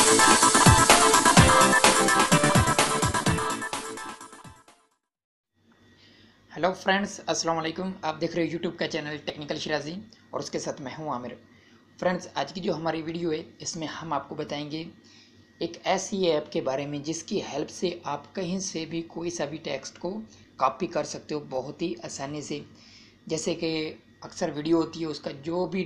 Hello friends, अस्सलाम वालेकुम। आप देख रहे हो यूट्यूब का चैनल टेक्निकल शिराजी और उसके साथ मैं हूं आमिर। फ्रेंड्स, आज की जो हमारी वीडियो है इसमें हम आपको बताएंगे एक ऐसी ऐप के बारे में जिसकी हेल्प से आप कहीं से भी कोई सा भी टेक्स्ट को कॉपी कर सकते हो बहुत ही आसानी से। जैसे कि अक्सर वीडियो होती है, उसका जो भी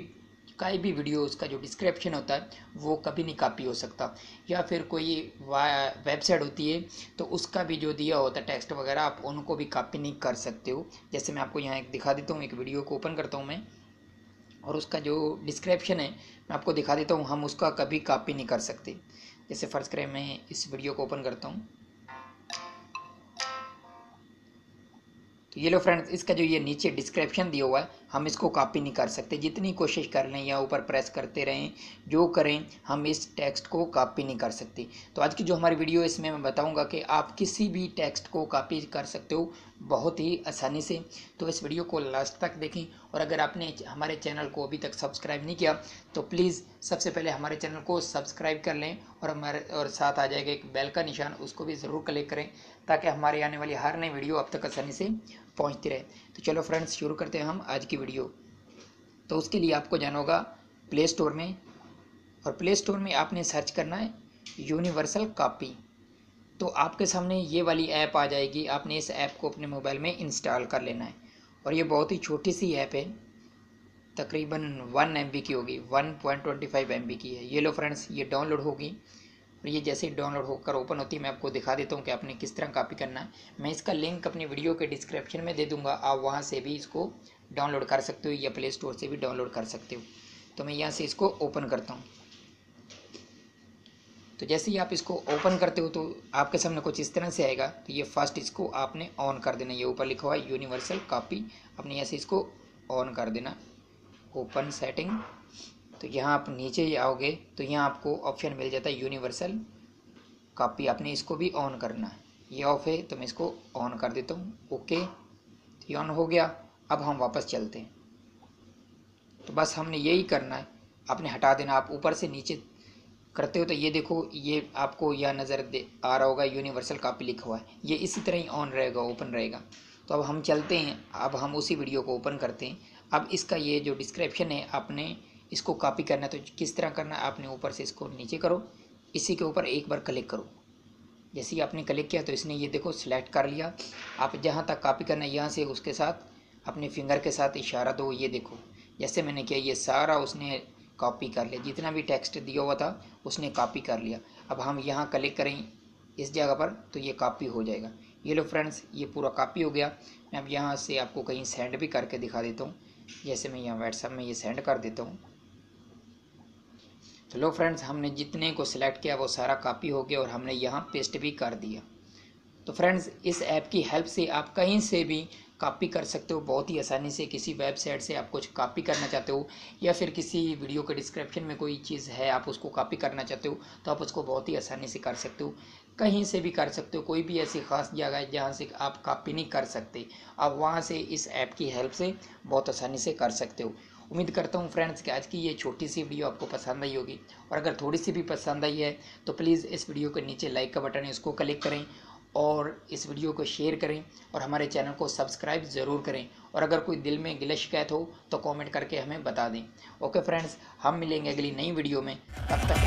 कोई भी वीडियो उसका जो डिस्क्रिप्शन होता है वो कभी नहीं कॉपी हो सकता, या फिर कोई वेबसाइट होती है तो उसका भी जो दिया होता है टेक्स्ट वगैरह आप उनको भी कॉपी नहीं कर सकते हो। जैसे मैं आपको यहाँ एक दिखा देता हूँ, एक वीडियो को ओपन करता हूँ मैं और उसका जो डिस्क्रिप्शन है मैं आपको दिखा देता हूँ, हम उसका कभी कॉपी नहीं कर सकते। जैसे फर्स्ट करें, मैं इस वीडियो को ओपन करता हूँ तो ये लो फ्रेंड्स, इसका जो ये नीचे डिस्क्रिप्शन दिया हुआ है हम इसको कॉपी नहीं कर सकते। जितनी कोशिश कर लें या ऊपर प्रेस करते रहें, जो करें, हम इस टेक्स्ट को कॉपी नहीं कर सकते। तो आज की जो हमारी वीडियो है इसमें मैं बताऊंगा कि आप किसी भी टेक्स्ट को कॉपी कर सकते हो बहुत ही आसानी से। तो इस वीडियो को लास्ट तक देखें और अगर आपने हमारे चैनल को अभी तक सब्सक्राइब नहीं किया तो प्लीज़ सबसे पहले हमारे चैनल को सब्सक्राइब कर लें और साथ आ जाएगा एक बेल का निशान, उसको भी ज़रूर क्लिक करें ताकि हमारे आने वाली हर नई वीडियो अब तक आसानी से पहुंचती रहे। तो चलो फ्रेंड्स, शुरू करते हैं हम आज की वीडियो। तो उसके लिए आपको जाना होगा प्ले स्टोर में, और प्ले स्टोर में आपने सर्च करना है यूनिवर्सल कॉपी। तो आपके सामने ये वाली ऐप आ जाएगी, आपने इस ऐप को अपने मोबाइल में इंस्टॉल कर लेना है। और ये बहुत ही छोटी सी ऐप है, तकरीबन 1 MB की होगी, 1.25 MB की है। ये लो फ्रेंड्स, ये डाउनलोड होगी और ये जैसे ही डाउनलोड होकर ओपन होती है मैं आपको दिखा देता हूँ कि आपने किस तरह कॉपी करना है। मैं इसका लिंक अपनी वीडियो के डिस्क्रिप्शन में दे दूँगा, आप वहाँ से भी इसको डाउनलोड कर सकते हो या प्ले स्टोर से भी डाउनलोड कर सकते हो। तो मैं यहाँ से इसको ओपन करता हूँ। तो जैसे ही आप इसको ओपन करते हो तो आपके सामने कुछ इस तरह से आएगा। तो ये फर्स्ट इसको आपने ऑन कर देना, ये ऊपर लिखा हुआ है यूनिवर्सल कॉपी, आपने यहाँ से इसको ऑन कर देना, ओपन सेटिंग। तो यहाँ आप नीचे आओगे तो यहाँ आपको ऑप्शन मिल जाता है यूनिवर्सल कॉपी, आपने इसको भी ऑन करना है। ये ऑफ है तो मैं इसको ऑन कर देता हूँ, ओके। तो ये ऑन हो गया। अब हम वापस चलते हैं। तो बस हमने यही करना है, आपने हटा देना। आप ऊपर से नीचे करते हो तो ये देखो, ये आपको यह नज़र दे आ रहा होगा यूनिवर्सल कॉपी लिखा हुआ है, ये इसी तरह ही ऑन रहेगा, ओपन रहेगा। तो अब हम चलते हैं, अब हम उसी वीडियो को ओपन करते हैं। अब इसका ये जो डिस्क्रिप्शन है आपने इसको कॉपी करना है। तो किस तरह करना है, आपने ऊपर से इसको नीचे करो, इसी के ऊपर एक बार क्लिक करो। जैसे ही आपने क्लिक किया तो इसने ये देखो सिलेक्ट कर लिया। आप जहाँ तक कॉपी करना है यहाँ से उसके साथ अपने फिंगर के साथ इशारा दो। ये देखो जैसे मैंने किया, ये सारा उसने कॉपी कर लिया, जितना भी टेक्स्ट दिया हुआ था उसने कॉपी कर लिया। अब हम यहाँ क्लिक करें इस जगह पर तो ये कॉपी हो जाएगा। ये लो फ्रेंड्स, ये पूरा कॉपी हो गया। मैं अब यहाँ से आपको कहीं सेंड भी करके दिखा देता हूँ। जैसे मैं यहाँ व्हाट्सएप में ये सेंड कर देता हूँ। तो लो फ्रेंड्स, हमने जितने को सिलेक्ट किया वो सारा कॉपी हो गया और हमने यहाँ पेस्ट भी कर दिया। तो फ्रेंड्स, इस ऐप की हेल्प से आप कहीं से भी कॉपी कर सकते हो बहुत ही आसानी से। किसी वेबसाइट से आप कुछ कॉपी करना चाहते हो या फिर किसी वीडियो के डिस्क्रिप्शन में कोई चीज़ है आप उसको कॉपी करना चाहते हो तो आप उसको बहुत ही आसानी से कर सकते हो। कहीं से भी कर सकते हो, कोई भी ऐसी ख़ास जगह है जहाँ से आप कॉपी नहीं कर सकते, आप वहाँ से इस ऐप की हेल्प से बहुत आसानी से कर सकते हो। उम्मीद करता हूँ फ्रेंड्स कि आज की ये छोटी सी वीडियो आपको पसंद आई होगी, और अगर थोड़ी सी भी पसंद आई है तो प्लीज़ इस वीडियो के नीचे लाइक का बटन है उसको क्लिक करें और इस वीडियो को शेयर करें और हमारे चैनल को सब्सक्राइब ज़रूर करें। और अगर कोई दिल में गिला शिकायत हो तो कमेंट करके हमें बता दें। ओके फ्रेंड्स, हम मिलेंगे अगली नई वीडियो में, तब तक